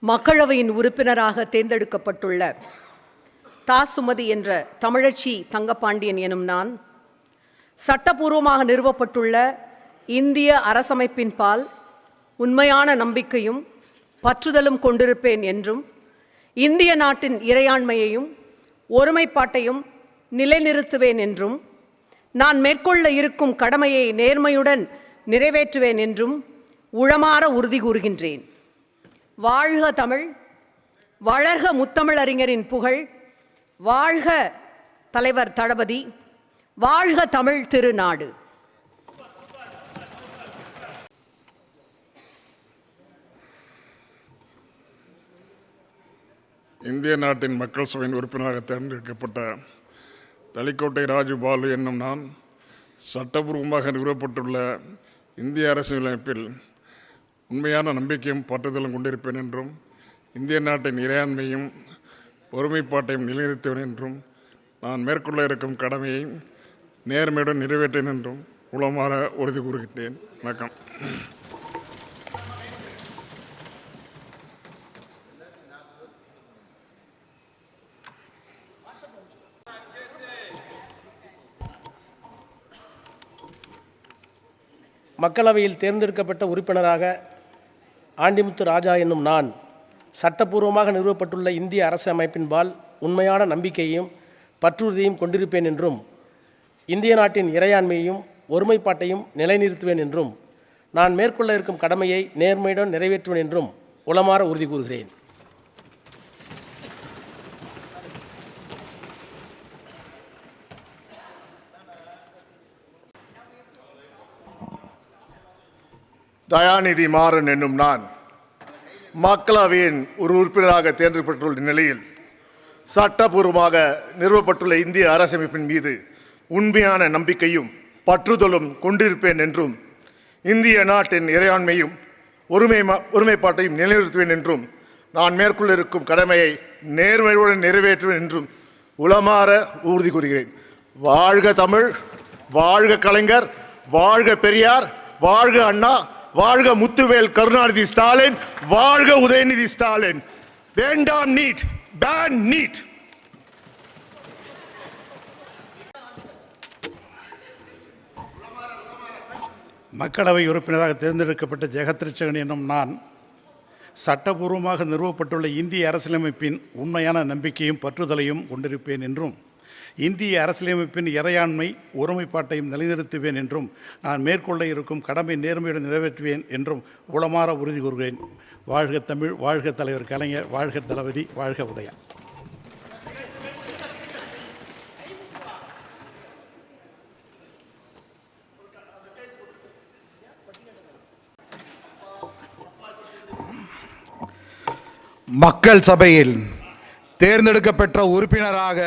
மக்களவையின் உறுப்பினராக தேர்ந்தெடுக்கப்பட்டுள்ள தா. சுமதி என்ற தமிழச்சி தங்கப்பாண்டியன் எனும் நான் சட்டபூர்வமாக நிறுவப்பட்டுள்ள இந்திய அரசமைப்பின் பால் உண்மையான நம்பிக்கையும் பற்றுதலும் கொண்டிருப்பேன் என்றும் இந்திய நாட்டின் இறையாண்மையையும் ஒருமைப்பாட்டையும் நிலைநிறுத்துவேன் என்றும் நான் மேற்கொள்ள இருக்கும் கடமையை நேர்மையுடன் நிறைவேற்றுவேன் என்றும் உளமாற உறுதி கூறுகின்றேன். வாழ்க தமிழ், வளர்க முத்தமிழறிஞரின் புகழ், வாழ்க தலைவர் தளபதி, வாழ்க தமிழ் திருநாடு. இந்திய நாட்டின் மக்கள் சபையின் உறுப்பினராக தேர்ந்தெடுக்கப்பட்ட தளிக்கோட்டை ராஜு பாலு என்னும் நான் சட்டபூர்வமாக நிறுவப்பட்டுள்ள இந்திய அரசியலமைப்பில் உண்மையான நம்பிக்கையும் பற்றுதலும் கொண்டிருப்பேன் என்றும் இந்திய நாட்டின் இறையாண்மையும் ஒருமைப்பாட்டையும் நிலைநிறுத்துவேன் என்றும் நான் மேற்கொள்ள இருக்கும் கடமையை நேர்மையுடன் நிறைவேற்றேன் என்றும் உளமாற உறுதி கூறுகின்றேன். வணக்கம். மக்களவையில் தேர்ந்தெடுக்கப்பட்ட உறுப்பினராக ஆண்டிமுத்து ராஜா என்னும் நான் சட்டப்பூர்வமாக நிறுவப்பட்டுள்ள இந்திய அரசு அமைப்பின்பால் உண்மையான நம்பிக்கையையும் பற்றுறுதியையும் கொண்டிருப்பேன் என்றும் இந்திய நாட்டின் இறையாண்மையையும் ஒருமைப்பாட்டையும் நிலைநிறுத்துவேன் என்றும் நான் மேற்கொள்ள இருக்கும் கடமையை நேர்மையுடன் நிறைவேற்றுவேன் என்றும் உளமாற உறுதி கூறுகிறேன். தயாநிதி மாறன் என்னும் நான் மக்களவையின் ஒரு உறுப்பினராக தேர்ந்தெடுக்கப்பட்டுள்ள நிலையில் சட்டபூர்வமாக நிறுவப்பட்டுள்ள இந்திய அரசமைப்பின் மீது உண்மையான நம்பிக்கையும் பற்றுதலும் கொண்டிருப்பேன் என்றும் இந்திய நாட்டின் இறையாண்மையும் ஒருமைப்பாட்டையும் நிலைநிறுத்துவேன் என்றும் நான் மேற்கொள்ள இருக்கும் கடமையை நேர்மையுடன் நிறைவேற்றுவேன் என்றும் உளமாற உறுதி கூறுகிறேன். வாழ்க தமிழ், வாழ்க கலைஞர், வாழ்க பெரியார், வாழ்க அண்ணா, வாழ்க முத்துவேல் கருணாநிதி ஸ்டாலின், வாழ்க உதயநிதி ஸ்டாலின். வேண்டாம் நீட், பேன் நீட். மக்களவை உறுப்பினராக தேர்ந்தெடுக்கப்பட்ட ஜெகத்ரட்சகன் என்னும் நான் சட்டபூர்வமாக நிறுவப்பட்டுள்ள இந்திய அரசியலமைப்பின் உண்மையான நம்பிக்கையும் பற்றுதலையும் கொண்டிருப்பேன் என்றும் இந்திய அரசியலமைப்பின் இறையாண்மை ஒருமைப்பாட்டையும் நிலைநிறுத்துவேன் என்றும் நான் மேற்கொள்ள இருக்கும் கடமை நேர்மையுடன் நிறைவேற்றுவேன் என்றும் உளமாற உறுதி கூறுகிறேன். வாழ்க தமிழ், வாழ்க தலைவர் கலைஞர், வாழ்க தளபதி, வாழ்க உதயா. மக்கள் சபையில் தேர்ந்தெடுக்கப்பட்ட உறுப்பினராக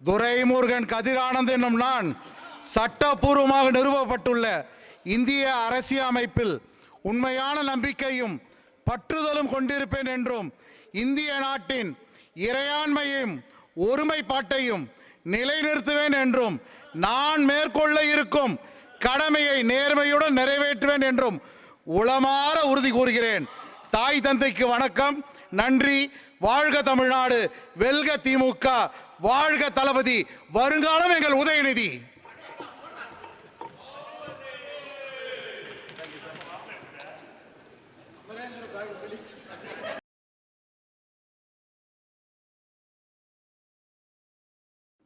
துரைமுருகன் கதிரானந்த் என்னும் நான் சட்டபூர்வமாக நிறுவப்பட்டுள்ள இந்திய அரசியலமைப்பில் உண்மையான நம்பிக்கையும் பற்றுதலும் கொண்டிருப்பேன் என்றும் இந்திய நாட்டின் இறையாண்மையும் ஒருமைப்பாட்டையும் நிலைநிறுத்துவேன் என்றும் நான் மேற்கொள்ள இருக்கும் கடமையை நேர்மையுடன் நிறைவேற்றுவேன் என்றும் உளமாற உறுதி கூறுகிறேன். தாய் தந்தைக்கு வணக்கம், நன்றி. வாழ்க தமிழ்நாடு, வெல்க திமுக, வாழ்க தளபதி, வருங்காலம் எங்கள் உதயநிதி.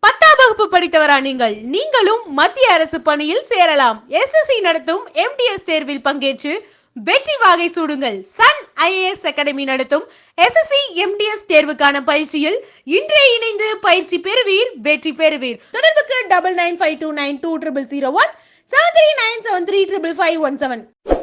பத்தாம் வகுப்பு படித்தவரா நீங்களும் மத்திய அரசு பணியில் சேரலாம். SSC நடத்தும் MTS தேர்வில் பங்கேற்று வெற்றி வாகை சூடுங்கள். சன் IAS அகாடமி நடத்தும் SSC MTS தேர்வுக்கான பயிற்சியில் இன்றே இணைந்து பயிற்சி பெறுவீர், வெற்றி பெறுவீர். தொடர்புக்கு 9952920001 7397355517.